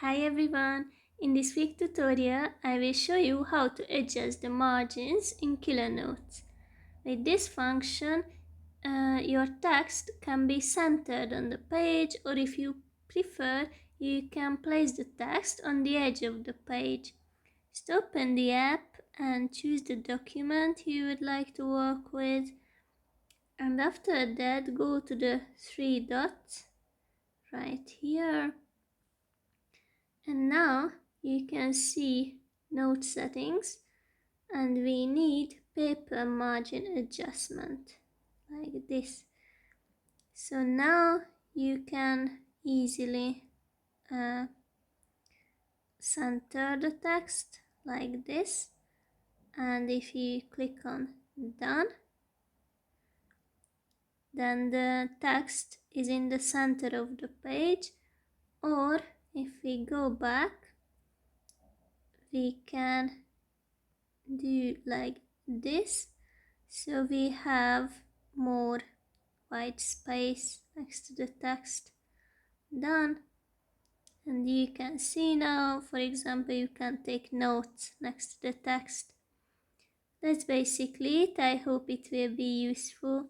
Hi everyone! In this week tutorial, I will show you how to adjust the margins in Kilonotes. With this function, your text can be centered on the page, or if you prefer, you can place the text on the edge of the page. Just open the app and choose the document you would like to work with. And after that, go to the three dots right here. And now you can see note settings, and we need paper margin adjustment like this. So now you can easily center the text like this, and if you click on done, then the text is in the center of the page. Or if we go back, we can do like this, so we have more white space next to the text. Done. And you can see now, for example, you can take notes next to the text. That's basically it. I hope it will be useful.